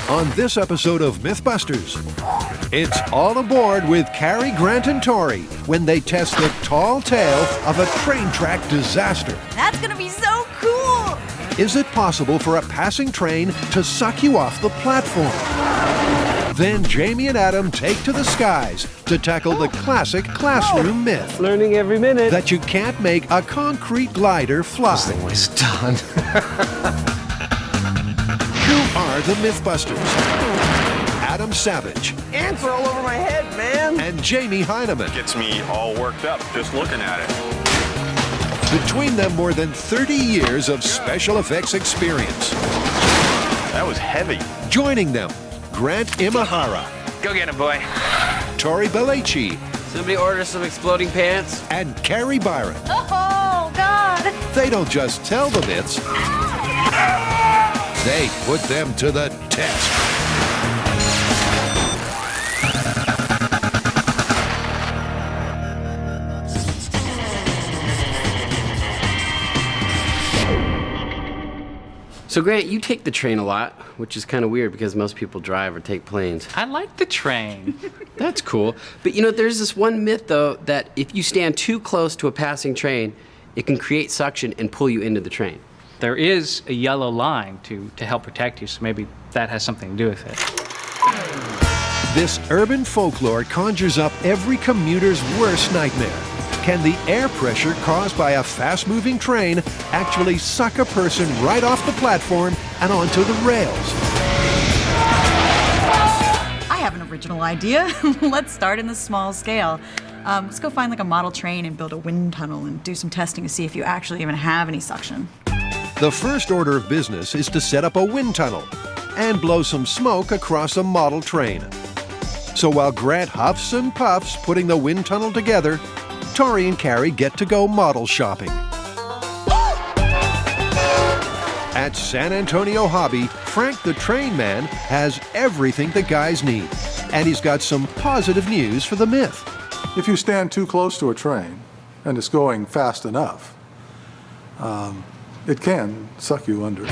On this episode of MythBusters, it's all aboard with Carrie, Grant, and Tori when they test the tall tale of a train track disaster. That's gonna be so cool! Is it possible for a passing train to suck you off the platform? Then Jamie and Adam take to the skies to tackle the classic classroom myth. Learning every minute. That you can't make a concrete glider fly. This thing was done. Who are the MythBusters? Adam Savage. Ants are all over my head, man. And Jamie Heineman. Gets me all worked up just looking at it. Between them, more than 30 years of special effects experience. That was heavy. Joining them, Grant Imahara. Go get him, boy. Tori Belleci. Somebody order some exploding pants. And Carrie Byron. Oh, God! They don't just tell the myths, they put them to the test. So Grant, you take the train a lot, which is kind of weird because most people drive or take planes. I like the train. That's cool. But you know, there's this one myth though, that if you stand too close to a passing train, it can create suction and pull you into the train. There is a yellow line to help protect you, so maybe that has something to do with it. This urban folklore conjures up every commuter's worst nightmare. Can the air pressure caused by a fast-moving train actually suck a person right off the platform and onto the rails? I have an original idea. Let's start in the small scale. Let's go find like a model train and build a wind tunnel and do some testing to see if you actually even have any suction. The first order of business is to set up a wind tunnel and blow some smoke across a model train. So while Grant huffs and puffs putting the wind tunnel together, Tori and Carrie get to go model shopping. At San Antonio Hobby, Frank the Train Man has everything the guys need. And he's got some positive news for the myth. If you stand too close to a train and it's going fast enough, it can suck you under.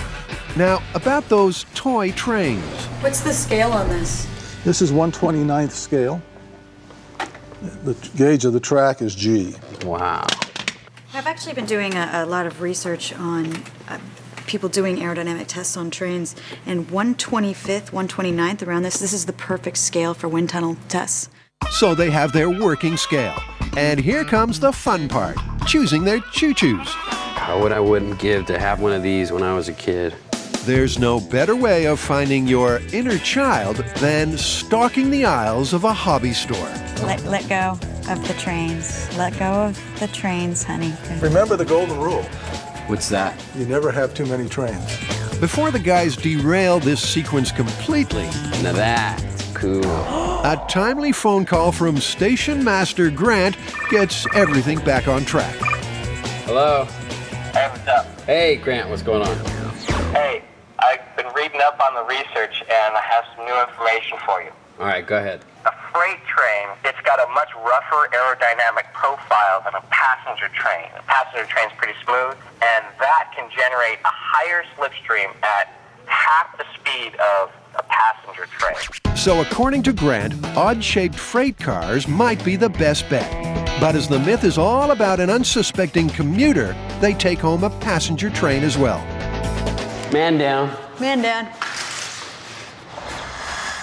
Now, about those toy trains. What's the scale on this? This is 1/29th scale. The gauge of the track is G. Wow. I've actually been doing a lot of research on people doing aerodynamic tests on trains, and 1/25th, 1/29th, around this is the perfect scale for wind tunnel tests. So they have their working scale. And here comes the fun part, choosing their choo-choos. How would I wouldn't give to have one of these when I was a kid? There's no better way of finding your inner child than stalking the aisles of a hobby store. Let go of the trains. Let go of the trains, honey. Remember the golden rule. What's that? You never have too many trains. Before the guys derail this sequence completely, Now that's cool. a timely phone call from Station Master Grant gets everything back on track. Hello? Hey, what's up? Hey, Grant, what's going on? Hey, I've been reading up on the research and I have some new information for you. All right, go ahead. A freight train, it's got a much rougher aerodynamic profile than a passenger train. A passenger train's pretty smooth, and that can generate a higher slipstream at half the speed of a passenger train. So according to Grant, odd-shaped freight cars might be the best bet. But as the myth is all about an unsuspecting commuter, they take home a passenger train as well. Man down. Man down.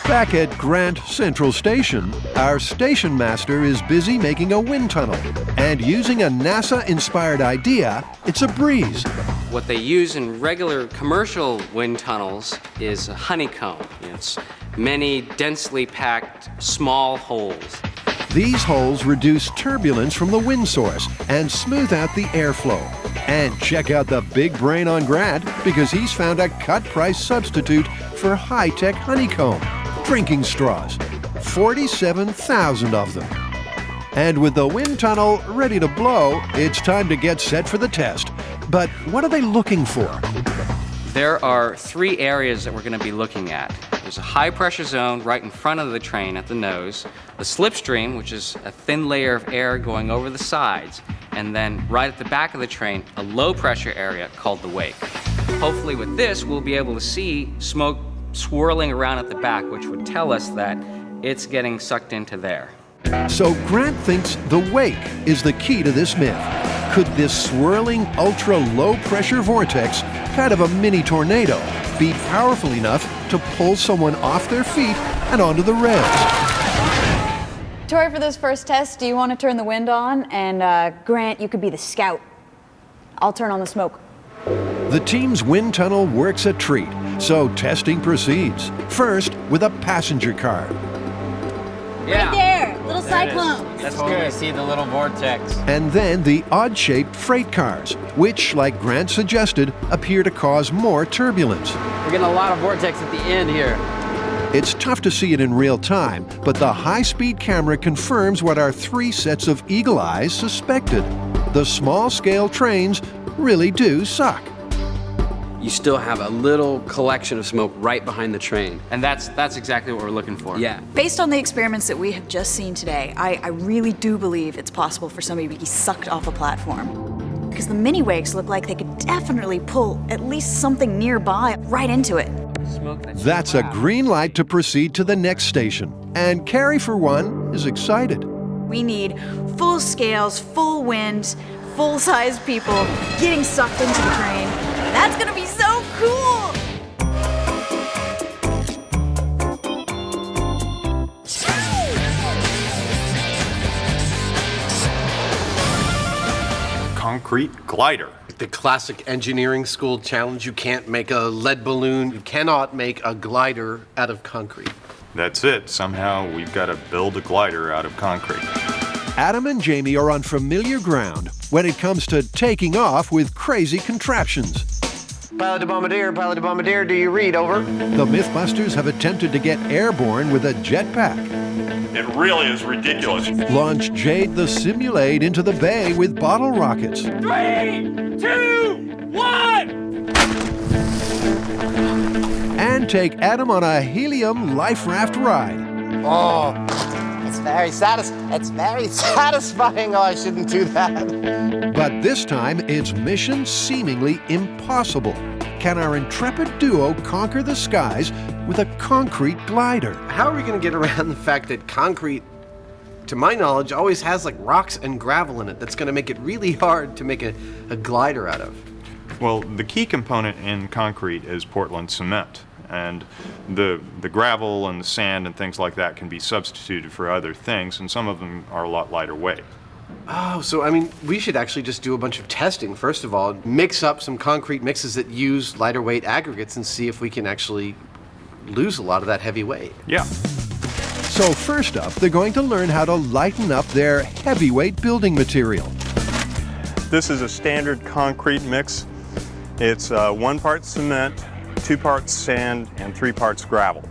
Back at Grant Central Station, our station master is busy making a wind tunnel. And using a NASA-inspired idea, it's a breeze. What they use in regular commercial wind tunnels is a honeycomb. It's many densely packed small holes. These holes reduce turbulence from the wind source and smooth out the airflow. And check out the big brain on Grant, because he's found a cut-price substitute for high-tech honeycomb. Drinking straws. 47,000 of them. And with the wind tunnel ready to blow, it's time to get set for the test. But what are they looking for? There are three areas that we're going to be looking at. There's a high pressure zone right in front of the train at the nose, the slipstream, which is a thin layer of air going over the sides, and then right at the back of the train, a low pressure area called the wake. Hopefully with this, we'll be able to see smoke swirling around at the back, which would tell us that it's getting sucked into there. So Grant thinks the wake is the key to this myth. Could this swirling ultra-low pressure vortex, kind of a mini tornado, be powerful enough to pull someone off their feet and onto the rails? Tori, for this first test, do you want to turn the wind on? And Grant, you could be the scout. I'll turn on the smoke. The team's wind tunnel works a treat, so testing proceeds. First, with a passenger car. Yeah. Right there, little cyclone. That's good. You see the little vortex. And then the odd-shaped freight cars, which, like Grant suggested, appear to cause more turbulence. We're getting a lot of vortex at the end here. It's tough to see it in real time, but the high-speed camera confirms what our 3 sets of eagle eyes suspected. The small-scale trains really do suck. You still have a little collection of smoke right behind the train. And that's exactly what we're looking for. Yeah. Based on the experiments that we have just seen today, I really do believe it's possible for somebody to be sucked off a platform. Because the mini wakes look like they could definitely pull at least something nearby right into it. That's a green light to proceed to the next station. And Carrie, for one, is excited. We need full scales, full wind, full-size people getting sucked into the train. That's gonna be so cool! Concrete glider. The classic engineering school challenge, you can't make a lead balloon, you cannot make a glider out of concrete. That's it. Somehow we've got to build a glider out of concrete. Adam and Jamie are on familiar ground when it comes to taking off with crazy contraptions. Pilot to Bombardier, do you read? Over. The MythBusters have attempted to get airborne with a jetpack. It really is ridiculous. Launch Jade the Simulate into the bay with bottle rockets. 3, 2, 1! And take Adam on a helium life raft ride. Oh, it's very satisfying. Oh, I shouldn't do that. But this time, it's mission seemingly impossible. Can our intrepid duo conquer the skies with a concrete glider? How are we going to get around the fact that concrete, to my knowledge, always has like rocks and gravel in it that's going to make it really hard to make a glider out of? Well, the key component in concrete is Portland cement. And the gravel and the sand and things like that can be substituted for other things, and some of them are a lot lighter weight. Oh, so I mean, we should actually just do a bunch of testing. First of all, mix up some concrete mixes that use lighter weight aggregates and see if we can actually lose a lot of that heavy weight. Yeah. So first up, they're going to learn how to lighten up their heavyweight building material. This is a standard concrete mix. It's 1 part cement, 2 parts sand, and 3 parts gravel.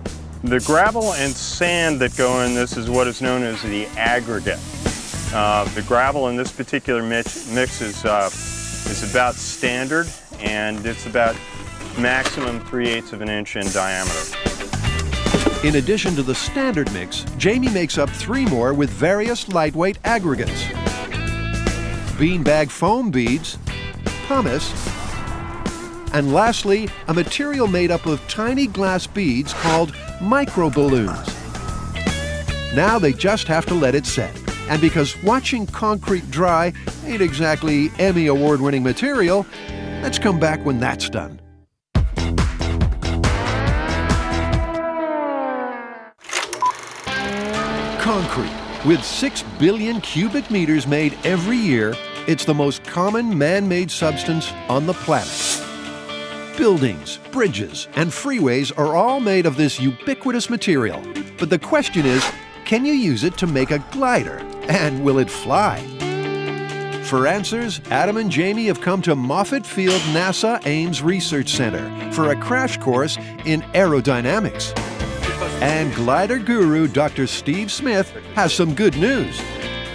The gravel and sand that go in this is what is known as the aggregate. The gravel in this particular mix is about standard, and it's about maximum 3/8 of an inch in diameter. In addition to the standard mix, Jamie makes up 3 more with various lightweight aggregates. Beanbag foam beads, pumice, and lastly, a material made up of tiny glass beads called microballoons. Now they just have to let it set. And because watching concrete dry ain't exactly Emmy award-winning material, let's come back when that's done. Concrete. With 6 billion cubic meters made every year, it's the most common man-made substance on the planet. Buildings, bridges, and freeways are all made of this ubiquitous material. But the question is, can you use it to make a glider? And will it fly? For answers, Adam and Jamie have come to Moffett Field NASA Ames Research Center for a crash course in aerodynamics. And glider guru Dr. Steve Smith has some good news.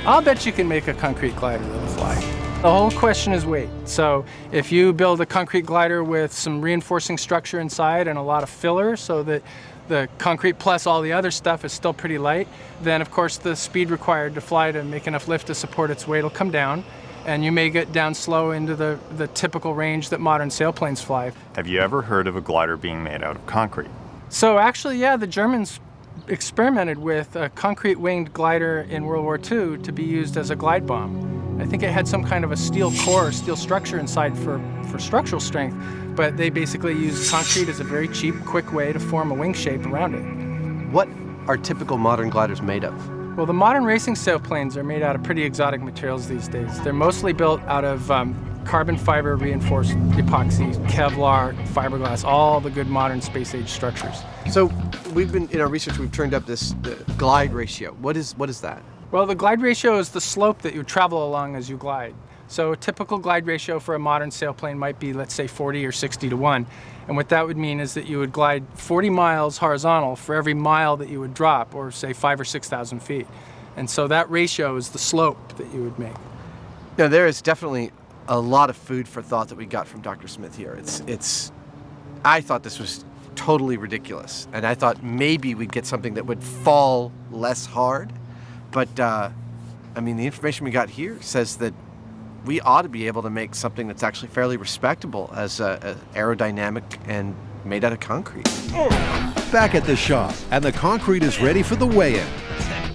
I'll bet you can make a concrete glider that'll fly. The whole question is weight. So if you build a concrete glider with some reinforcing structure inside and a lot of filler so that the concrete plus all the other stuff is still pretty light, then of course the speed required to fly to make enough lift to support its weight will come down, and you may get down slow into the typical range that modern sailplanes fly. Have you ever heard of a glider being made out of concrete? So actually, yeah, the Germans experimented with a concrete winged glider in World War II to be used as a glide bomb. I think it had some kind of a steel core, steel structure inside for structural strength, but they basically used concrete as a very cheap, quick way to form a wing shape around it. What are typical modern gliders made of? Well, the modern racing sailplanes are made out of pretty exotic materials these days. They're mostly built out of carbon fiber reinforced epoxy, Kevlar, fiberglass, all the good modern space age structures. So in our research, we've turned up this glide ratio. What is that? Well, the glide ratio is the slope that you travel along as you glide. So a typical glide ratio for a modern sailplane might be, let's say, 40 or 60 to 1. And what that would mean is that you would glide 40 miles horizontal for every mile that you would drop, or say 5,000 or 6,000 feet. And so that ratio is the slope that you would make. Now, there is definitely a lot of food for thought that we got from Dr. Smith here. I thought this was totally ridiculous, and I thought maybe we'd get something that would fall less hard. But, I mean, the information we got here says that we ought to be able to make something that's actually fairly respectable as aerodynamic and made out of concrete. Back at the shop, and the concrete is ready for the weigh-in.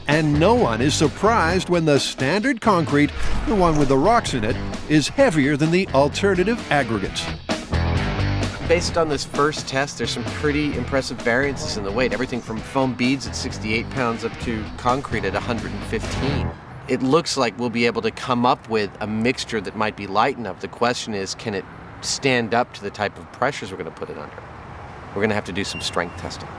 And no one is surprised when the standard concrete, the one with the rocks in it, is heavier than the alternative aggregates. Based on this first test, there's some pretty impressive variances in the weight. Everything from foam beads at 68 pounds up to concrete at 115. It looks like we'll be able to come up with a mixture that might be light enough. The question is, can it stand up to the type of pressures we're going to put it under? We're going to have to do some strength testing.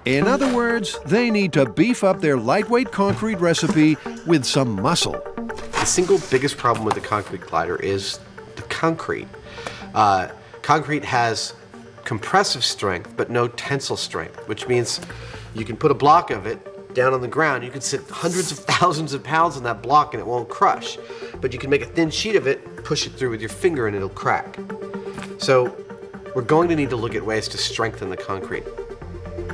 In other words, they need to beef up their lightweight concrete recipe with some muscle. The single biggest problem with the concrete glider is the concrete. Concrete has compressive strength, but no tensile strength, which means you can put a block of it down on the ground. You can sit hundreds of thousands of pounds on that block and it won't crush. But you can make a thin sheet of it, push it through with your finger, and it'll crack. So we're going to need to look at ways to strengthen the concrete.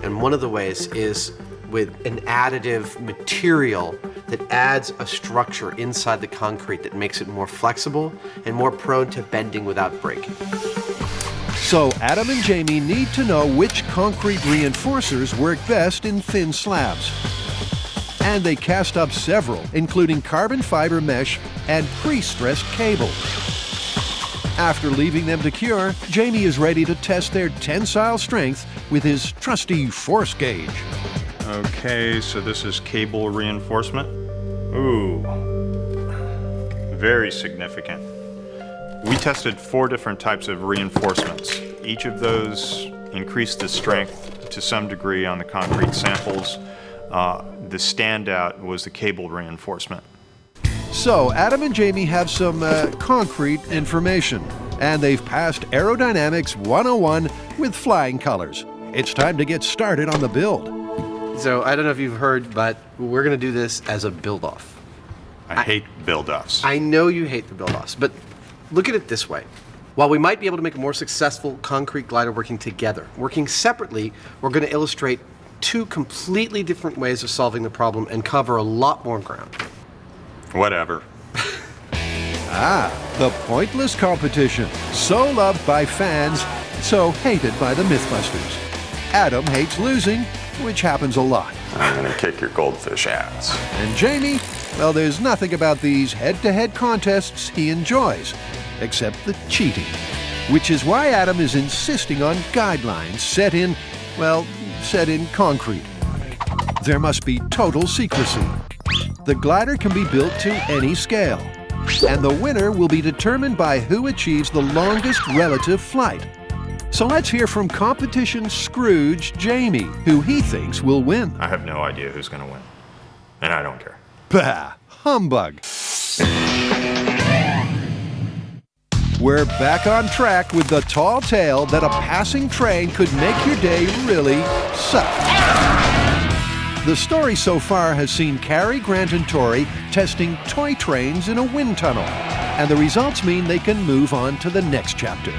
And one of the ways is with an additive material that adds a structure inside the concrete that makes it more flexible and more prone to bending without breaking. So Adam and Jamie need to know which concrete reinforcers work best in thin slabs. And they cast up several, including carbon fiber mesh and pre-stressed cable. After leaving them to cure, Jamie is ready to test their tensile strength with his trusty force gauge. Okay, so this is cable reinforcement. Ooh, very significant. We tested 4 different types of reinforcements. Each of those increased the strength to some degree on the concrete samples. The standout was the cable reinforcement. So Adam and Jamie have some concrete information, and they've passed Aerodynamics 101 with flying colors. It's time to get started on the build. So I don't know if you've heard, but we're going to do this as a build-off. I hate build-offs. I know you hate the build-offs, but look at it this way. While we might be able to make a more successful concrete glider working together, working separately, we're going to illustrate 2 completely different ways of solving the problem and cover a lot more ground. Whatever. The pointless competition. So loved by fans, so hated by the MythBusters. Adam hates losing, which happens a lot. I'm gonna kick your goldfish ass. And Jamie, well, there's nothing about these head-to-head contests he enjoys, except the cheating. Which is why Adam is insisting on guidelines set in concrete. There must be total secrecy. The glider can be built to any scale, and the winner will be determined by who achieves the longest relative flight. So let's hear from competition Scrooge Jamie, who he thinks will win. I have no idea who's gonna win, and I don't care. Bah! Humbug! We're back on track with the tall tale that a passing train could make your day really suck. The story so far has seen Carrie, Grant, and Tori testing toy trains in a wind tunnel, and the results mean they can move on to the next chapter.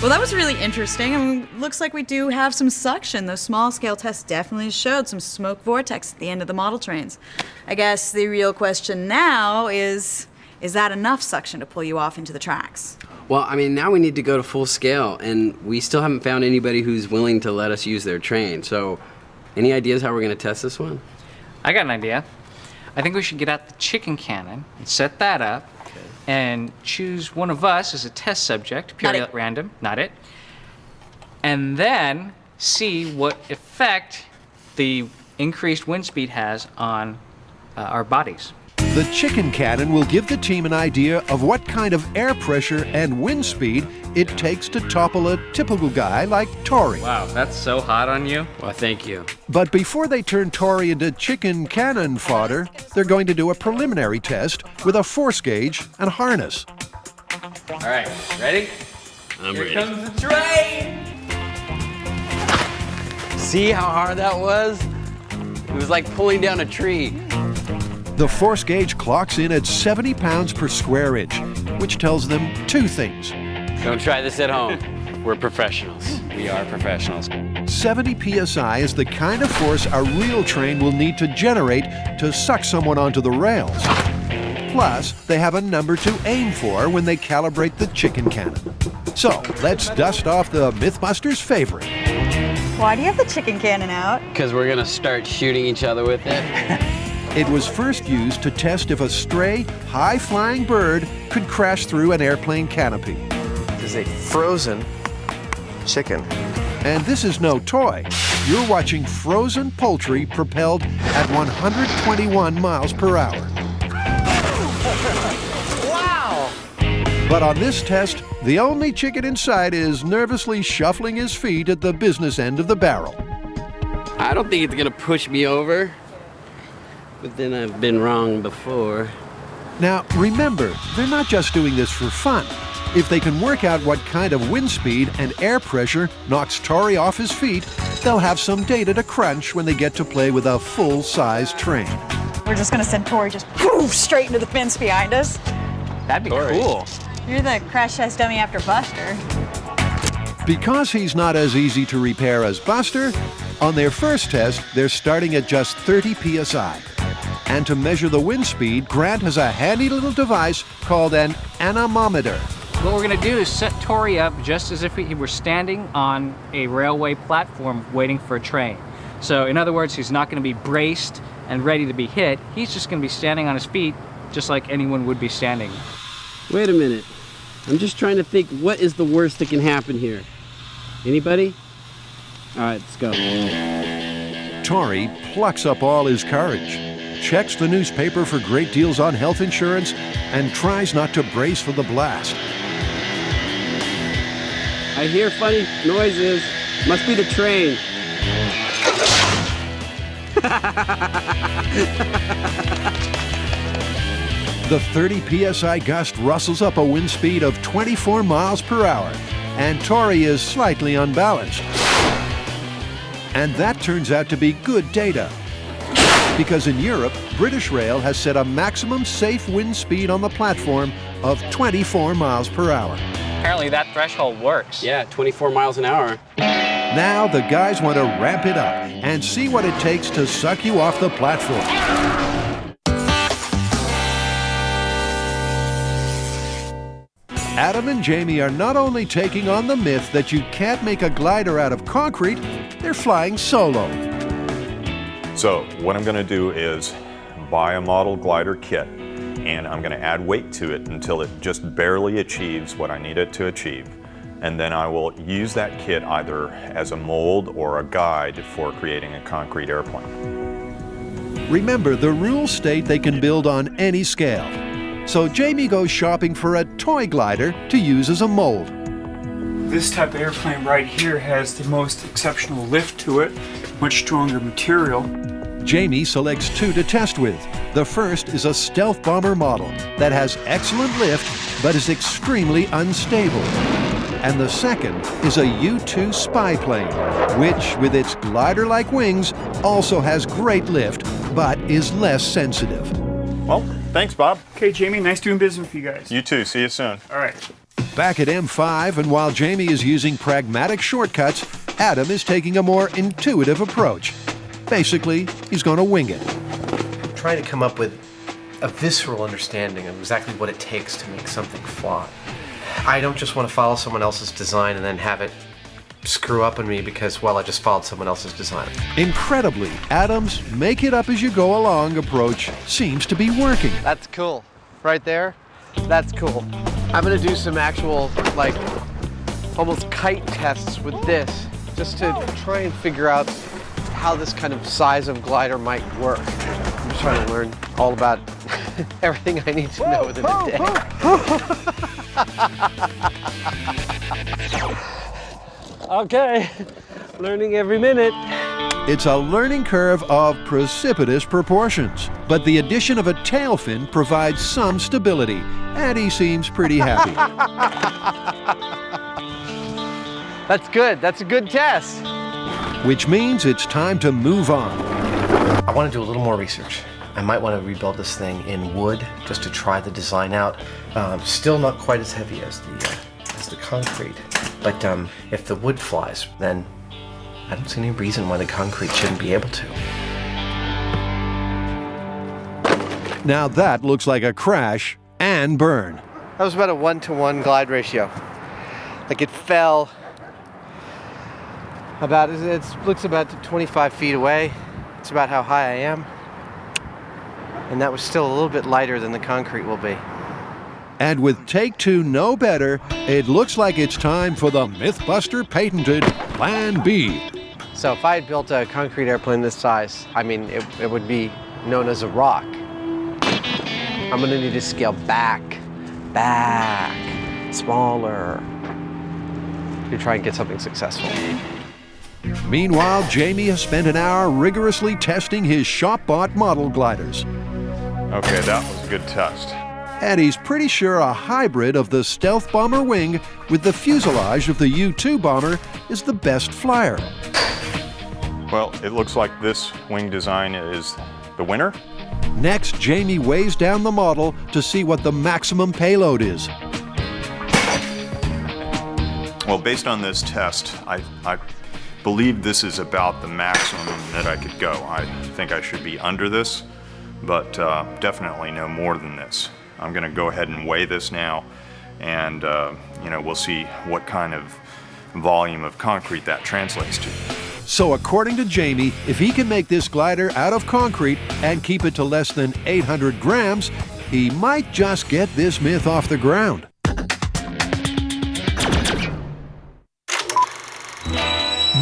Well, that was really interesting. I mean, looks like we do have some suction. Those small-scale tests definitely showed some smoke vortex at the end of the model trains. I guess the real question now is Is that enough suction to pull you off into the tracks? Well, I mean, now we need to go to full scale, and we still haven't found anybody who's willing to let us use their train. So, any ideas how we're going to test this one? I got an idea. I think we should get out the chicken cannon and set that up and choose one of us as a test subject, purely at random, not it, and then see what effect the increased wind speed has on our bodies. The chicken cannon will give the team an idea of what kind of air pressure and wind speed it takes to topple a typical guy like Tori. Wow, that's so hot on you. Well, thank you. But before they turn Tori into chicken cannon fodder, they're going to do a preliminary test with a force gauge and harness. All right, ready? I'm Here ready. comes the train. See how hard that was? It was like pulling down a tree. The force gauge clocks in at 70 pounds per square inch, which tells them two things. Don't try this at home. We're professionals. We are professionals. 70 psi is the kind of force a real train will need to generate to suck someone onto the rails. Plus, they have a number to aim for when they calibrate the chicken cannon. So, let's dust off the MythBusters' favorite. Why do you have the chicken cannon out? Because we're going to start shooting each other with it. It was first used to test if a stray, high-flying bird could crash through an airplane canopy. This is a frozen chicken. And this is no toy. You're watching frozen poultry propelled at 121 miles per hour. Wow! But on this test, the only chicken inside is nervously shuffling his feet at the business end of the barrel. I don't think it's going to push me over. But then I've been wrong before. Now, remember, they're not just doing this for fun. If they can work out what kind of wind speed and air pressure knocks Tori off his feet, they'll have some data to crunch when they get to play with a full-size train. We're just gonna send Tori just poof, straight into the fence behind us. That'd be cool. You're the crash test dummy after Buster. Because he's not as easy to repair as Buster, on their first test, they're starting at just 30 psi. And to measure the wind speed, Grant has a handy little device called an anemometer. What we're going to do is set Tori up just as if he were standing on a railway platform waiting for a train. So in other words, he's not going to be braced and ready to be hit. He's just going to be standing on his feet just like anyone would be standing. Wait a minute. I'm just trying to think, what is the worst that can happen here? Anybody? All right, let's go. Tori plucks up all his courage, checks the newspaper for great deals on health insurance, and tries not to brace for the blast. I hear funny noises. Must be the train. The 30 psi gust rustles up a wind speed of 24 miles per hour, and Tori is slightly unbalanced. And that turns out to be good data. Because in Europe, British Rail has set a maximum safe wind speed on the platform of 24 miles per hour. Apparently that threshold works. Yeah, 24 miles an hour. Now the guys want to ramp it up and see what it takes to suck you off the platform. Adam and Jamie are not only taking on the myth that you can't make a glider out of concrete, they're flying solo. So what I'm going to do is buy a model glider kit, and I'm going to add weight to it until it just barely achieves what I need it to achieve. And then I will use that kit either as a mold or a guide for creating a concrete airplane. Remember, the rules state they can build on any scale. So Jamie goes shopping for a toy glider to use as a mold. This type of airplane right here has the most exceptional lift to it, much stronger material. Jamie selects two to test with. The first is a stealth bomber model that has excellent lift but is extremely unstable. And the second is a U-2 spy plane, which, with its glider-like wings, also has great lift but is less sensitive. Well, thanks, Bob. Okay, Jamie, nice doing business with you guys. You too. See you soon. All right. Back at M5, and while Jamie is using pragmatic shortcuts, Adam is taking a more intuitive approach. Basically, he's going to wing it. I'm trying to come up with a visceral understanding of exactly what it takes to make something fly. I don't just want to follow someone else's design and then have it screw up on me because, well, I just followed someone else's design. Incredibly, Adam's make it up as you go along approach seems to be working. That's cool. Right there, that's cool. I'm gonna do some actual, like, almost kite tests with this, just to try and figure out how this kind of size of glider might work. I'm just trying to learn all about everything I need to know within a day. Okay, learning every minute. It's a learning curve of precipitous proportions, but the addition of a tail fin provides some stability, and he seems pretty happy. That's good. That's a good test. Which means it's time to move on. I want to do a little more research. I might want to rebuild this thing in wood just to try the design out. Still not quite as heavy as the concrete, but if the wood flies, then I don't see any reason why the concrete shouldn't be able to. Now that looks like a crash and burn. That was about a 1-to-1 glide ratio. Like it fell about, it looks about 25 feet away. It's about how high I am. And that was still a little bit lighter than the concrete will be. And with take two no better, it looks like it's time for the MythBuster patented Plan B. So if I had built a concrete airplane this size, I mean, it would be known as a rock. I'm gonna need to scale back, smaller, to try and get something successful. Meanwhile, Jamie has spent an hour rigorously testing his shop-bought model gliders. Okay, that was a good test. And he's pretty sure a hybrid of the stealth bomber wing with the fuselage of the U-2 bomber is the best flyer. Well, it looks like this wing design is the winner. Next, Jamie weighs down the model to see what the maximum payload is. Well, based on this test, I believe this is about the maximum that I could go. I think I should be under this, but definitely no more than this. I'm gonna go ahead and weigh this now, and we'll see what kind of volume of concrete that translates to. So according to Jamie, if he can make this glider out of concrete and keep it to less than 800 grams, he might just get this myth off the ground.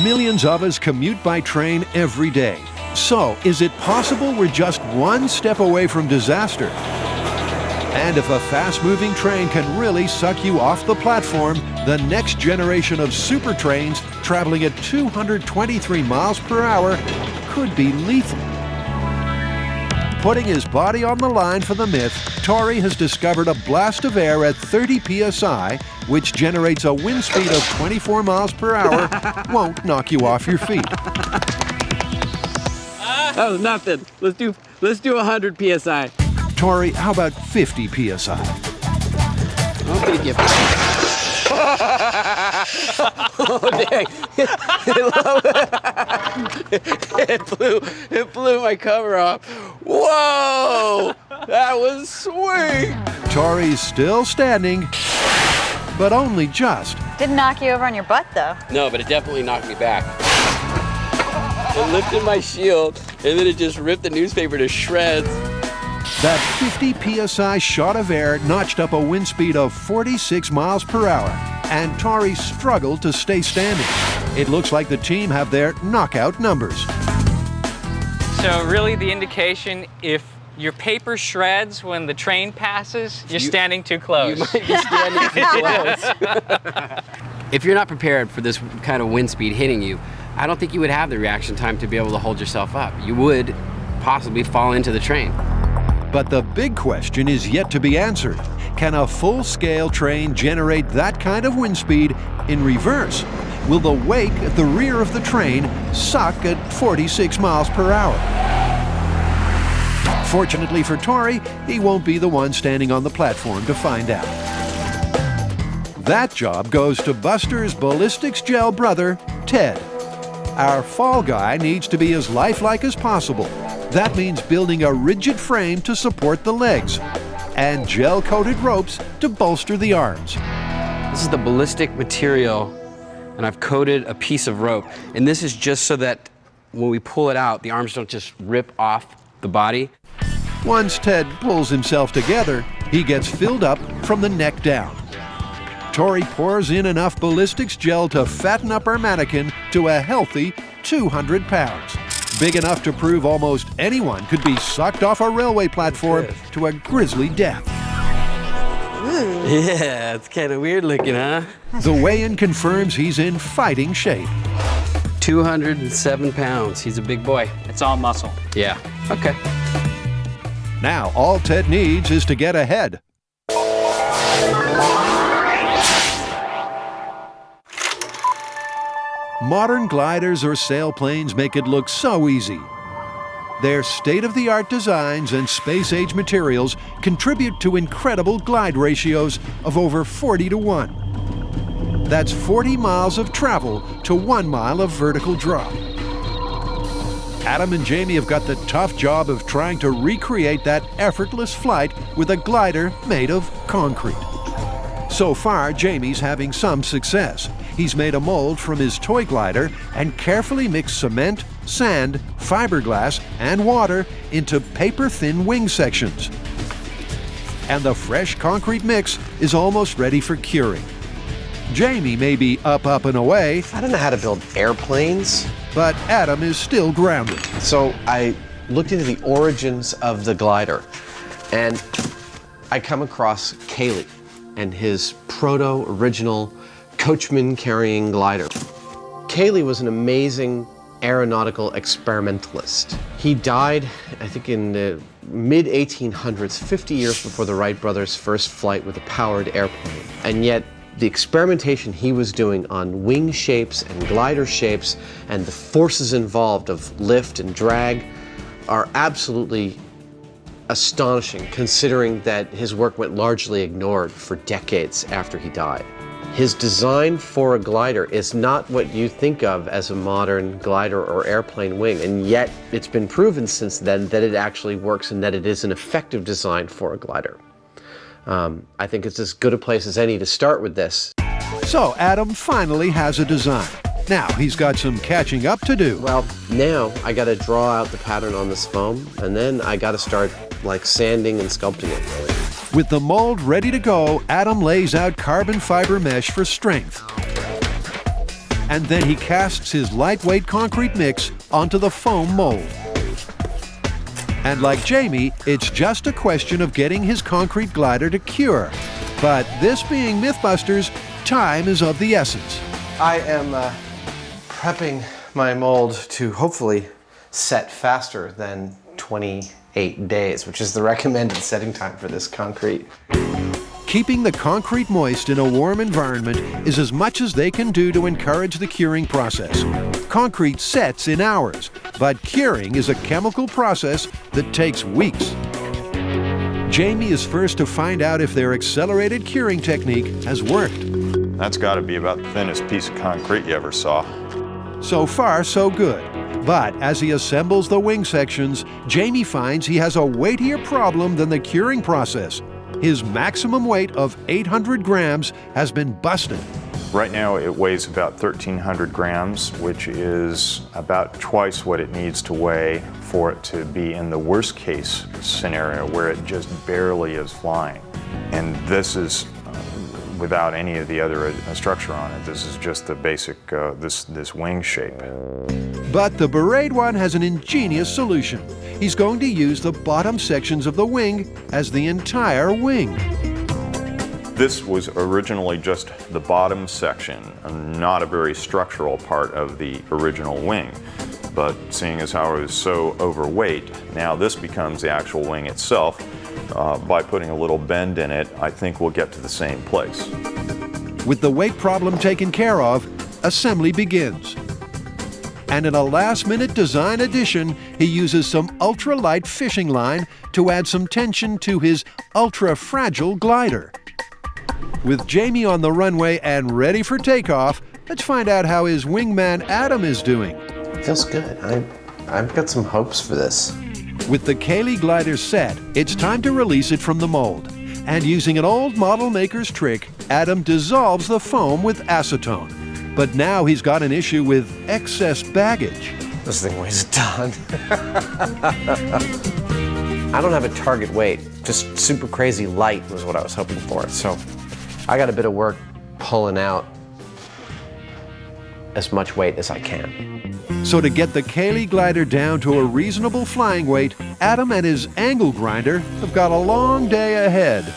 Millions of us commute by train every day. So, is it possible we're just one step away from disaster? And if a fast-moving train can really suck you off the platform, the next generation of super trains traveling at 223 miles per hour could be lethal. Putting his body on the line for the myth, Tori has discovered a blast of air at 30 psi, which generates a wind speed of 24 miles per hour, won't knock you off your feet. That was nothing. Let's do 100 psi. Tori, how about 50 psi? I'm gonna give oh, dang. It blew my cover off. Whoa! That was sweet! Tori's still standing, but only just. Didn't knock you over on your butt, though. No, but it definitely knocked me back. It lifted my shield, and then it just ripped the newspaper to shreds. That 50 psi shot of air notched up a wind speed of 46 miles per hour, and Tori struggled to stay standing. It looks like the team have their knockout numbers. So really the indication, if your paper shreds when the train passes, you're standing too close. You might be standing too close. If you're not prepared for this kind of wind speed hitting you, I don't think you would have the reaction time to be able to hold yourself up. You would possibly fall into the train. But the big question is yet to be answered. Can a full-scale train generate that kind of wind speed in reverse? Will the wake at the rear of the train suck at 46 miles per hour? Fortunately for Tori, he won't be the one standing on the platform to find out. That job goes to Buster's ballistics gel brother, Ted. Our fall guy needs to be as lifelike as possible. That means building a rigid frame to support the legs and gel-coated ropes to bolster the arms. This is the ballistic material, and I've coated a piece of rope. And this is just so that when we pull it out, the arms don't just rip off the body. Once Ted pulls himself together, he gets filled up from the neck down. Tori pours in enough ballistics gel to fatten up our mannequin to a healthy 200 pounds. Big enough to prove almost anyone could be sucked off a railway platform to a grisly death. Yeah, it's kind of weird looking, huh? The weigh-in confirms he's in fighting shape. 207 pounds. He's a big boy. It's all muscle. Yeah. Okay. Now all Ted needs is to get ahead. Modern gliders or sailplanes make it look so easy. Their state-of-the-art designs and space-age materials contribute to incredible glide ratios of over 40-to-1. That's 40 miles of travel to 1 mile of vertical drop. Adam and Jamie have got the tough job of trying to recreate that effortless flight with a glider made of concrete. So far, Jamie's having some success. He's made a mold from his toy glider and carefully mixed cement, sand, fiberglass, and water into paper-thin wing sections. And the fresh concrete mix is almost ready for curing. Jamie may be up, and away. I don't know how to build airplanes. But Adam is still grounded. So I looked into the origins of the glider, and I come across Cayley and his proto-original coachman-carrying glider. Cayley was an amazing aeronautical experimentalist. He died, I think, in the mid-1800s, 50 years before the Wright brothers' first flight with a powered airplane. And yet, the experimentation he was doing on wing shapes and glider shapes and the forces involved of lift and drag are absolutely astonishing, considering that his work went largely ignored for decades after he died. His design for a glider is not what you think of as a modern glider or airplane wing, and yet it's been proven since then that it actually works and that it is an effective design for a glider. I think it's as good a place as any to start with this. So Adam finally has a design. Now he's got some catching up to do. Well, now I got to draw out the pattern on this foam, and then I got to start like sanding and sculpting it, really. With the mold ready to go, Adam lays out carbon fiber mesh for strength. And then he casts his lightweight concrete mix onto the foam mold. And like Jamie, it's just a question of getting his concrete glider to cure. But this being MythBusters, time is of the essence. I am prepping my mold to hopefully set faster than 28 days, which is the recommended setting time for this concrete. Keeping the concrete moist in a warm environment is as much as they can do to encourage the curing process. Concrete sets in hours, but curing is a chemical process that takes weeks. Jamie is first to find out if their accelerated curing technique has worked. That's got to be about the thinnest piece of concrete you ever saw. So far, so good. But as he assembles the wing sections, Jamie finds he has a weightier problem than the curing process. His maximum weight of 800 grams has been busted. Right now it weighs about 1,300 grams, which is about twice what it needs to weigh for it to be in the worst case scenario where it just barely is flying. And this is without any of the other structure on it. This is just the basic, this wing shape. But the Berate one has an ingenious solution. He's going to use the bottom sections of the wing as the entire wing. This was originally just the bottom section, and not a very structural part of the original wing. But seeing as how it was so overweight, now this becomes the actual wing itself. By putting a little bend in it, I think we'll get to the same place. With the weight problem taken care of, assembly begins. And in a last-minute design addition, he uses some ultra-light fishing line to add some tension to his ultra-fragile glider. With Jamie on the runway and ready for takeoff, let's find out how his wingman Adam is doing. Feels good. I've got some hopes for this. With the Kaylee glider set, it's time to release it from the mold. And using an old model maker's trick, Adam dissolves the foam with acetone. But now he's got an issue with excess baggage. This thing weighs a ton. I don't have a target weight. Just super crazy light was what I was hoping for. So I got a bit of work pulling out as much weight as I can. So to get the Kaylee glider down to a reasonable flying weight, Adam and his angle grinder have got a long day ahead.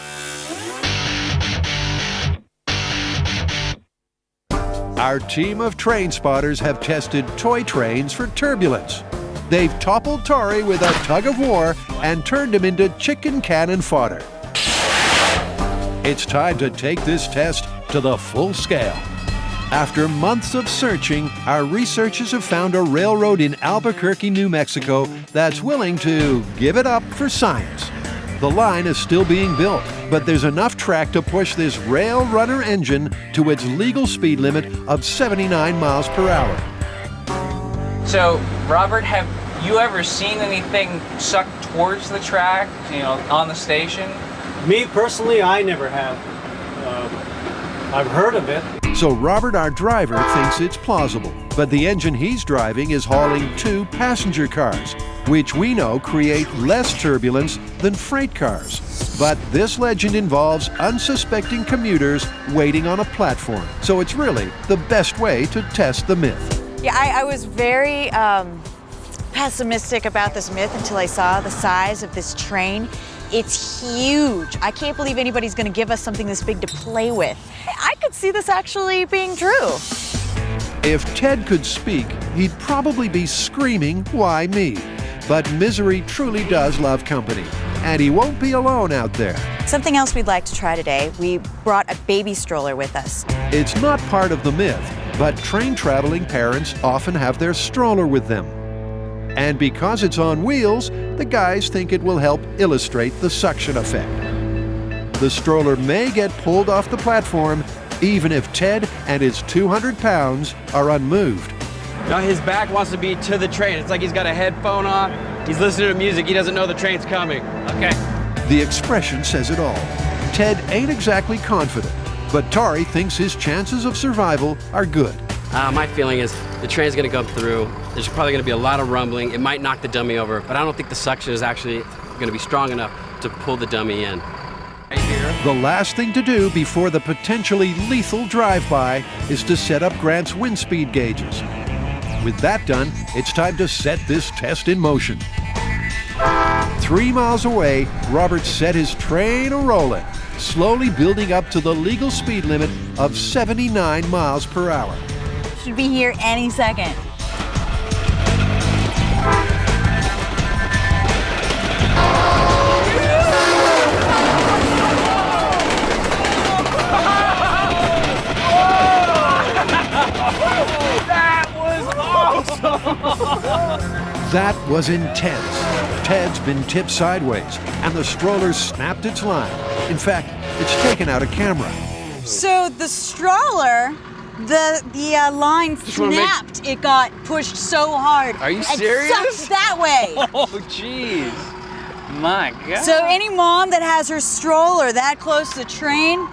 Our team of train spotters have tested toy trains for turbulence. They've toppled Tori with a tug of war and turned him into chicken cannon fodder. It's time to take this test to the full scale. After months of searching, our researchers have found a railroad in Albuquerque, New Mexico that's willing to give it up for science. The line is still being built, but there's enough track to push this rail runner engine to its legal speed limit of 79 miles per hour. So, Robert, have you ever seen anything suck towards the track, on the station? Me personally, I never have. I've heard of it. So Robert, our driver, thinks it's plausible, but the engine he's driving is hauling 2 passenger cars, which we know create less turbulence than freight cars. But this legend involves unsuspecting commuters waiting on a platform, so it's really the best way to test the myth. Yeah, I was very pessimistic about this myth until I saw the size of this train. It's huge. I can't believe anybody's gonna give us something this big to play with. I could see this actually being true. If Ted could speak, he'd probably be screaming, "Why me?" But misery truly does love company, and he won't be alone out there. Something else we'd like to try today, we brought a baby stroller with us. It's not part of the myth, but train traveling parents often have their stroller with them. And because it's on wheels, the guys think it will help illustrate the suction effect. The stroller may get pulled off the platform, even if Ted and his 200 pounds are unmoved. No, his back wants to be to the train. It's like he's got a headphone on, he's listening to music, he doesn't know the train's coming. Okay. The expression says it all. Ted ain't exactly confident, but Tori thinks his chances of survival are good. My feeling is the train's gonna come through. There's probably gonna be a lot of rumbling. It might knock the dummy over, but I don't think the suction is actually gonna be strong enough to pull the dummy in. Right here. The last thing to do before the potentially lethal drive-by is to set up Grant's wind speed gauges. With that done, it's time to set this test in motion. 3 miles away, Robert set his train a-rolling, slowly building up to the legal speed limit of 79 miles per hour. Should be here any second. That was awesome! That was intense. Ted's been tipped sideways, and the stroller snapped its line. In fact, it's taken out a camera. So the stroller, the line snapped. It got pushed so hard. Are you and serious? sucked that way. Oh, jeez. My God. So any mom that has her stroller that close to the train.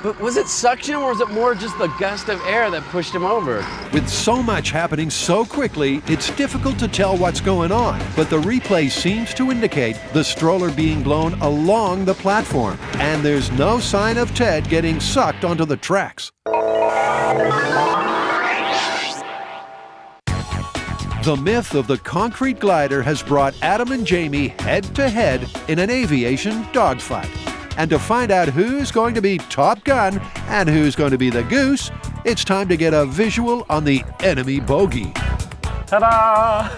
But was it suction or was it more just the gust of air that pushed him over? With so much happening so quickly, it's difficult to tell what's going on, but the replay seems to indicate the stroller being blown along the platform, and there's no sign of Ted getting sucked onto the tracks. The myth of the concrete glider has brought Adam and Jamie head-to-head in an aviation dogfight. And to find out who's going to be Top Gun and who's going to be the goose, it's time to get a visual on the enemy bogey. Ta-da!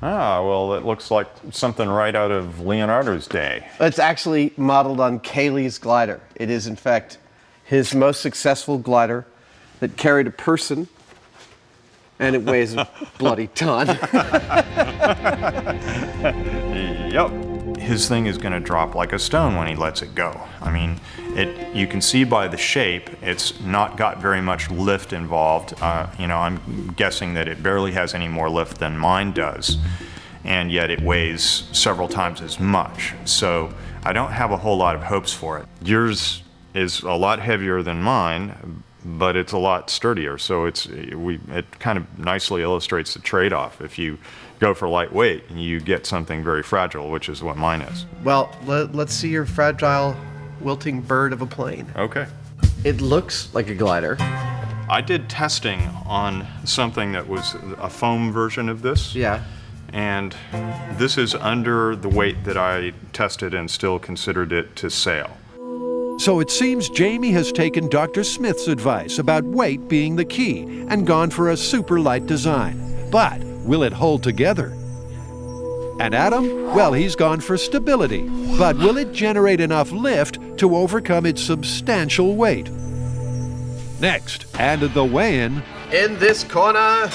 Ah, well, it looks like something right out of Leonardo's day. It's actually modeled on Kaylee's glider. It is, in fact, his most successful glider that carried a person, and it weighs a bloody ton. Yep. his thing is going to drop like a stone when he lets it go. I mean, you can see by the shape, it's not got very much lift involved. You know, I'm guessing that it barely has any more lift than mine does, and yet it weighs several times as much. So I don't have a whole lot of hopes for it. Yours is a lot heavier than mine, but it's a lot sturdier. So it kind of nicely illustrates the trade-off. If you go for lightweight, you get something very fragile, which is what mine is. Well, let's see your fragile, wilting bird of a plane. Okay. It looks like a glider. I did testing on something that was a foam version of this. Yeah. And this is under the weight that I tested and still considered it to sail. So it seems Jamie has taken Dr. Smith's advice about weight being the key and gone for a super light design. But will it hold together? And Adam? Well, he's gone for stability. But will it generate enough lift to overcome its substantial weight? Next, and at the weigh-in, in this corner,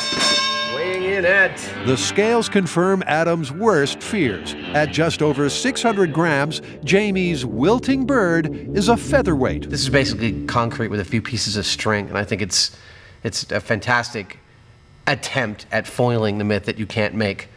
weighing in at... the scales confirm Adam's worst fears. At just over 600 grams, Jamie's wilting bird is a featherweight. This is basically concrete with a few pieces of string, and I think it's a fantastic attempt at foiling the myth that you can't make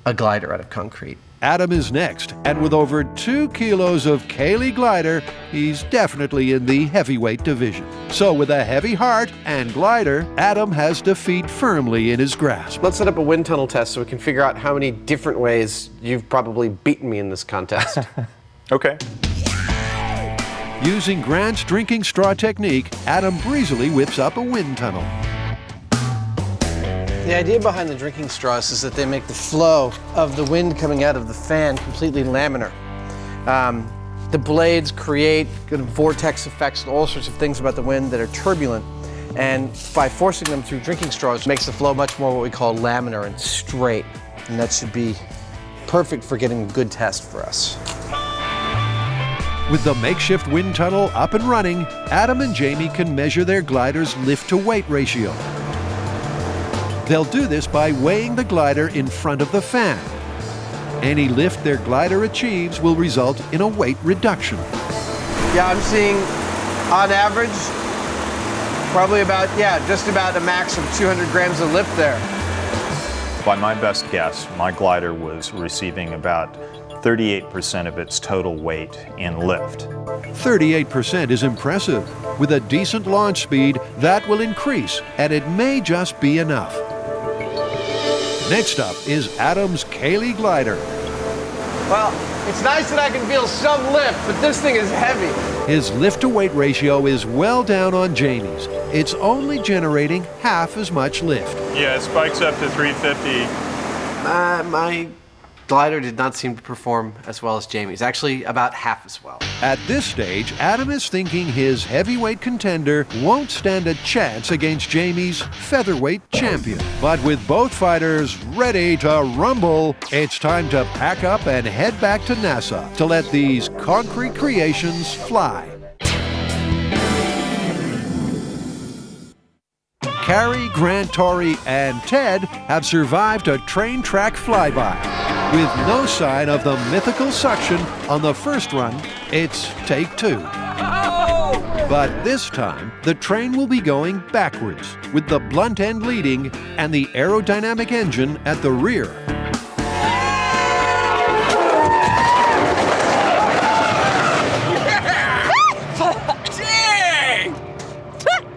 a glider out of concrete. Adam is next, and with over 2 kilos of Cayley glider, he's definitely in the heavyweight division. So with a heavy heart and glider, Adam has defeat firmly in his grasp. Let's set up a wind tunnel test so we can figure out how many different ways you've probably beaten me in this contest. Okay. Using Grant's drinking straw technique, Adam breezily whips up a wind tunnel. The idea behind the drinking straws is that they make the flow of the wind coming out of the fan completely laminar. The blades create kind of vortex effects and all sorts of things about the wind that are turbulent. And by forcing them through drinking straws, it makes the flow much more what we call laminar and straight. And that should be perfect for getting a good test for us. With the makeshift wind tunnel up and running, Adam and Jamie can measure their glider's lift-to-weight ratio. They'll do this by weighing the glider in front of the fan. Any lift their glider achieves will result in a weight reduction. Yeah, I'm seeing, on average, probably about, just about a max of 200 grams of lift there. By my best guess, my glider was receiving about 38% of its total weight in lift. 38% is impressive. With a decent launch speed, that will increase, and it may just be enough. Next up is Adam's Cayley glider. Well, it's nice that I can feel some lift, but this thing is heavy. His lift-to-weight ratio is well down on Jamie's. It's only generating half as much lift. Yeah, it spikes up to 350. My glider did not seem to perform as well as Jamie's, actually about half as well. At this stage, Adam is thinking his heavyweight contender won't stand a chance against Jamie's featherweight champion. But with both fighters ready to rumble, it's time to pack up and head back to NASA to let these concrete creations fly. Carrie, Grant, Tori, and Ted have survived a train track flyby. With no sign of the mythical suction on the first run, it's take 2. But this time, the train will be going backwards, with the blunt end leading and the aerodynamic engine at the rear. Dang!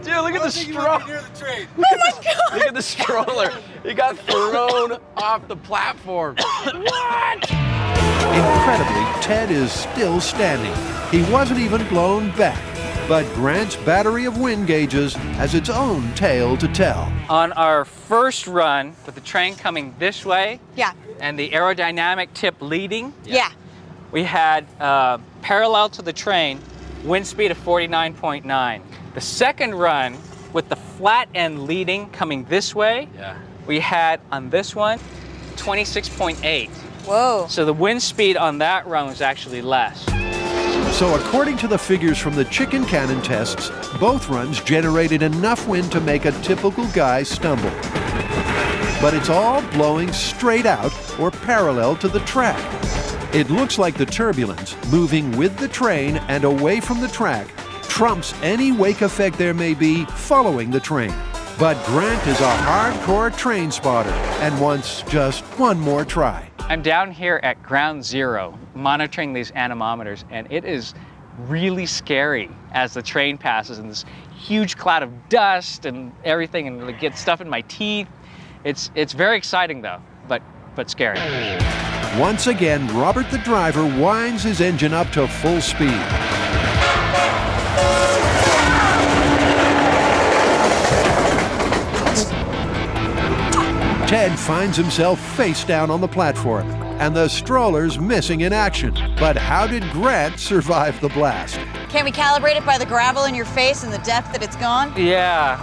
Dude, look at the stroller. Oh my God! Look at the stroller. He got thrown off the platform. What? Incredibly, Ted is still standing. He wasn't even blown back. But Grant's battery of wind gauges has its own tale to tell. On our first run, with the train coming this way, and the aerodynamic tip leading, we had parallel to the train, wind speed of 49.9. The second run, with the flat end leading coming this way, we had on this one 26.8. Whoa. So the wind speed on that run was actually less. So according to the figures from the chicken cannon tests, both runs generated enough wind to make a typical guy stumble. But it's all blowing straight out or parallel to the track. It looks like the turbulence, moving with the train and away from the track, trumps any wake effect there may be following the train. But Grant is a hardcore train spotter and wants just one more try. I'm down here at ground zero, monitoring these anemometers, and it is really scary as the train passes and this huge cloud of dust and everything, and it gets stuff in my teeth. It's very exciting though, but scary. Once again, Robert the driver winds his engine up to full speed. Ted finds himself face down on the platform, and the stroller's missing in action. But how did Grant survive the blast? Can we calibrate it by the gravel in your face and the depth that it's gone? Yeah.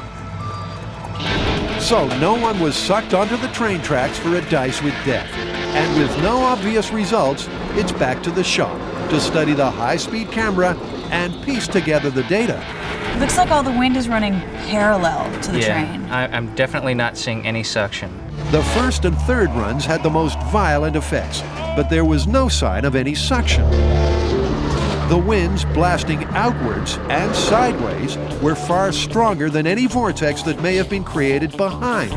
So no one was sucked onto the train tracks for a dice with death. And with no obvious results, it's back to the shop to study the high-speed camera and piece together the data. Looks like all the wind is running parallel to the train. I'm definitely not seeing any suction. The first and third runs had the most violent effects, but there was no sign of any suction. The winds blasting outwards and sideways were far stronger than any vortex that may have been created behind.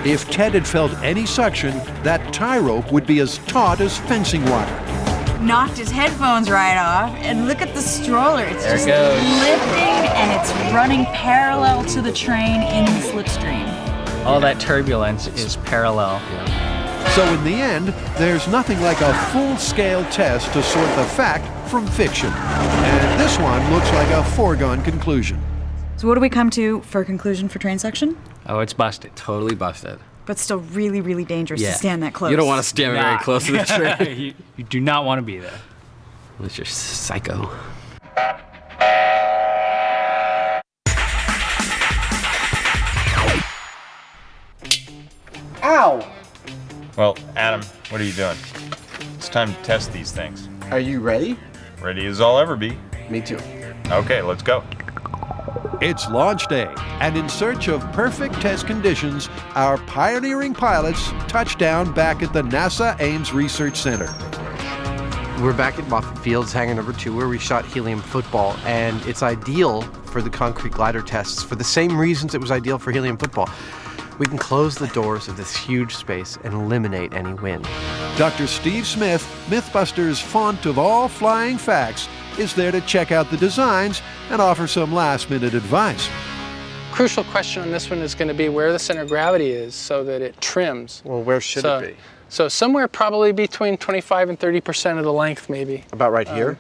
If Ted had felt any suction, that tie rope would be as taut as fencing wire. Knocked his headphones right off, and look at the stroller. It's There it just goes. lifting, and it's running parallel to the train in the slipstream. All that turbulence is parallel. So in the end, there's nothing like a full-scale test to sort the fact from fiction. And this one looks like a foregone conclusion. So what do we come to for a conclusion for train section? Oh, it's busted. Totally busted. But still really, really dangerous to stand that close. You don't want to stand very close to the train. you do not want to be there. Unless you're psycho. Ow! Well, Adam, what are you doing? It's time to test these things. Are you ready? Ready as I'll ever be. Me too. Okay, let's go. It's launch day, and in search of perfect test conditions, our pioneering pilots touch down back at the NASA Ames Research Center. We're back at Moffett Field's hangar number 2 where we shot helium football, and it's ideal for the concrete glider tests for the same reasons it was ideal for helium football. We can close the doors of this huge space and eliminate any wind. Dr. Steve Smith, MythBusters' font of all flying facts, is there to check out the designs and offer some last-minute advice. Crucial question on this one is going to be where the center of gravity is so that it trims. Well, where should it be? So somewhere probably between 25 and 30% of the length, maybe. About right here?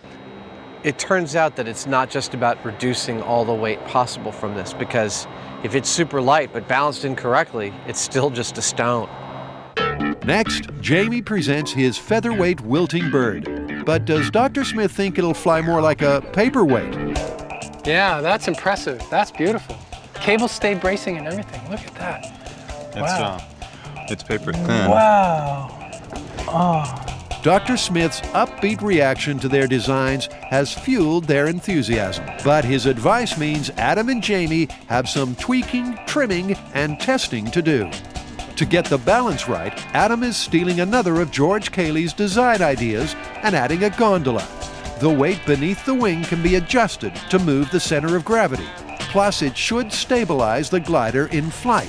It turns out that it's not just about reducing all the weight possible from this, because if it's super light but balanced incorrectly, it's still just a stone. Next, Jamie presents his featherweight wilting bird. But does Dr. Smith think it'll fly more like a paperweight? Yeah, that's impressive. That's beautiful. Cables stay bracing and everything. Look at that. Wow. It's paper thin. Wow. Oh. Dr. Smith's upbeat reaction to their designs has fueled their enthusiasm. But his advice means Adam and Jamie have some tweaking, trimming, and testing to do. To get the balance right, Adam is stealing another of George Cayley's design ideas and adding a gondola. The weight beneath the wing can be adjusted to move the center of gravity. Plus, it should stabilize the glider in flight.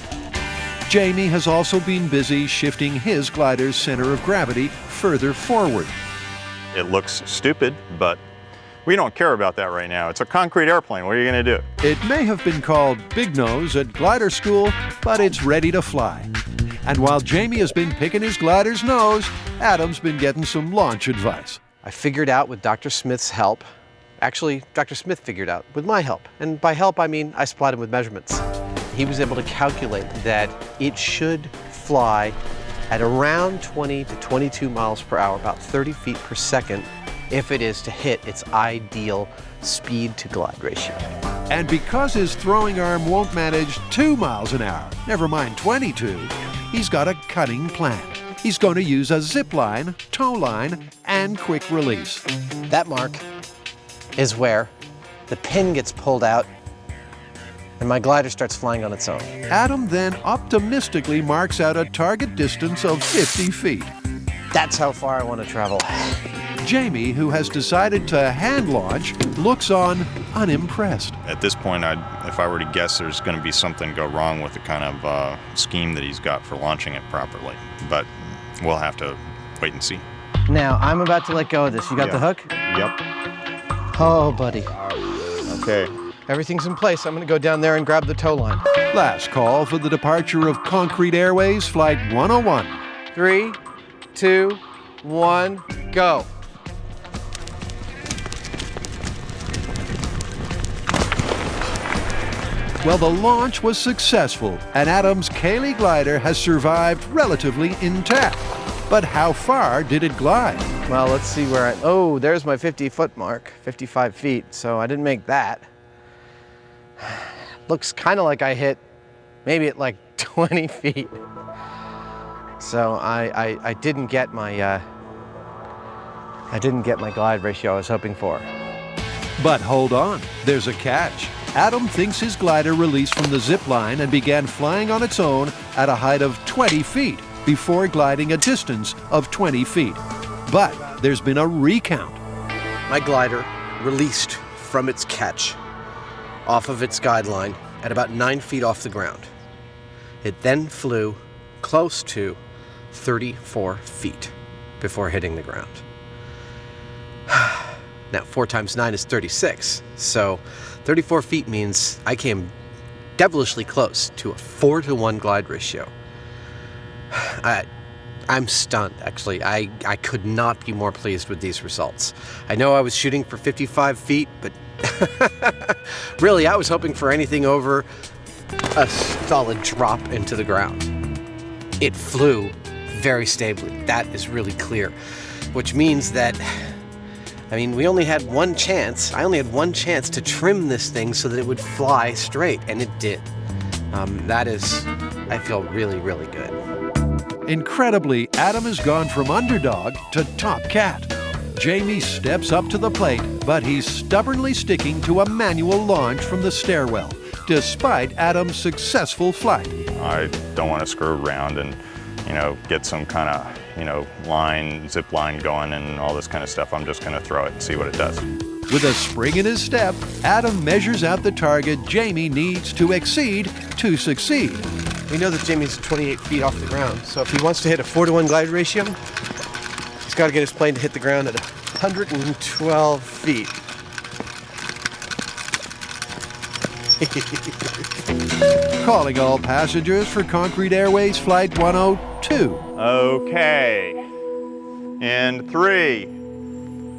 Jamie has also been busy shifting his glider's center of gravity further forward. It looks stupid, but we don't care about that right now. It's a concrete airplane. What are you going to do? It may have been called Big Nose at glider school, but it's ready to fly. And while Jamie has been picking his glider's nose, Adam's been getting some launch advice. I figured out with Dr. Smith's help, actually, Dr. Smith figured out with my help. And by help, I mean I supplied him with measurements. He was able to calculate that it should fly at around 20 to 22 miles per hour, about 30 feet per second, if it is to hit its ideal speed to glide ratio. And because his throwing arm won't manage 2 miles an hour, never mind 22, he's got a cunning plan. He's going to use a zip line, tow line, and quick release. That mark is where the pin gets pulled out and my glider starts flying on its own. Adam then optimistically marks out a target distance of 50 feet. That's how far I want to travel. Jamie, who has decided to hand launch, looks on unimpressed. At this point, if I were to guess, there's going to be something go wrong with the kind of scheme that he's got for launching it properly. But we'll have to wait and see. Now, I'm about to let go of this. You got the hook? Yep. Oh, buddy. Okay. Everything's in place. I'm going to go down there and grab the tow line. Last call for the departure of Concrete Airways Flight 101. 3, 2, 1, go. Well, the launch was successful, and Adam's Cayley glider has survived relatively intact. But how far did it glide? Well, let's see where oh, there's my 50-foot mark, 55 feet, so I didn't make that. Looks kind of like I hit maybe at like 20 feet. So I didn't get my glide ratio I was hoping for. But hold on, there's a catch. Adam thinks his glider released from the zip line and began flying on its own at a height of 20 feet before gliding a distance of 20 feet. But there's been a recount. My glider released from its catch off of its guideline at about 9 feet off the ground. It then flew close to 34 feet before hitting the ground. Now, 4 times 9 is 36, so 34 feet means I came devilishly close to a 4-to-1 glide ratio. I'm stunned, actually. I could not be more pleased with these results. I know I was shooting for 55 feet, but really, I was hoping for anything over a solid drop into the ground. It flew very stably. That is really clear, which means that, I mean, we only had one chance. I only had one chance to trim this thing so that it would fly straight, and it did. I feel really, really good. Incredibly, Adam has gone from underdog to top cat. Jamie steps up to the plate, but he's stubbornly sticking to a manual launch from the stairwell, despite Adam's successful flight. I don't want to screw around and, get some kind of, zip line going and all this kind of stuff. I'm just going to throw it and see what it does. With a spring in his step, Adam measures out the target Jamie needs to exceed to succeed. We know that Jamie's 28 feet off the ground, so if he wants to hit a 4-to-1 glide ratio, he's got to get his plane to hit the ground at 112 feet. Calling all passengers for Concrete Airways Flight 102. Okay. In 3,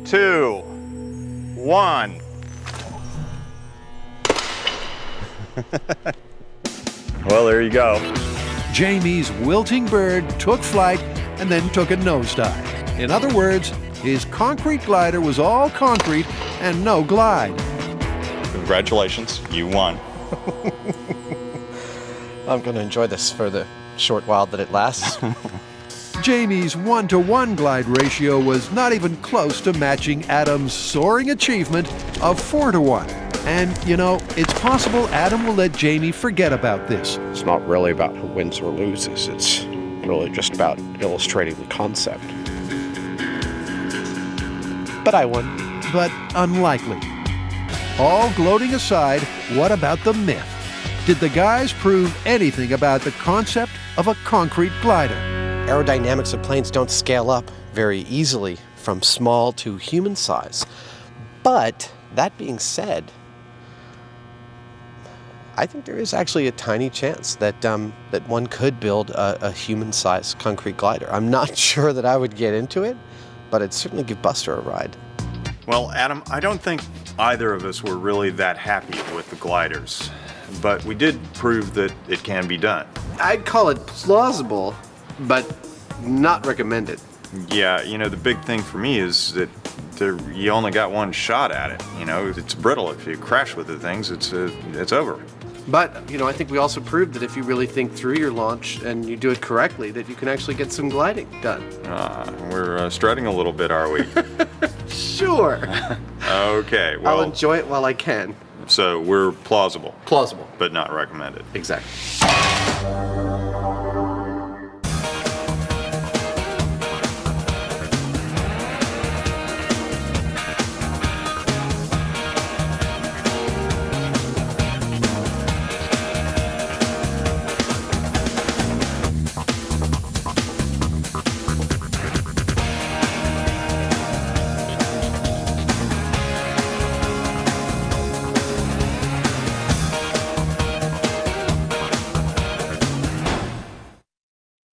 2, 1. Well, there you go. Jamie's wilting bird took flight and then took a nosedive. In other words, his concrete glider was all concrete and no glide. Congratulations, you won. I'm going to enjoy this for the short while that it lasts. Jamie's 1-to-1 glide ratio was not even close to matching Adam's soaring achievement of 4-to-1. And, it's possible Adam will let Jamie forget about this. It's not really about who wins or loses. It's really just about illustrating the concept. But I won. But unlikely. All gloating aside, what about the myth? Did the guys prove anything about the concept of a concrete glider? Aerodynamics of planes don't scale up very easily from small to human size. But that being said, I think there is actually a tiny chance that that one could build a human-sized concrete glider. I'm not sure that I would get into it, but I'd certainly give Buster a ride. Well, Adam, I don't think either of us were really that happy with the gliders, but we did prove that it can be done. I'd call it plausible, but not recommended. Yeah, the big thing for me is that you only got one shot at it. It's brittle. If you crash with the things, it's over. But, I think we also proved that if you really think through your launch and you do it correctly, that you can actually get some gliding done. We're strutting a little bit, are we? Sure. Okay, well... I'll enjoy it while I can. So we're plausible. Plausible. But not recommended. Exactly.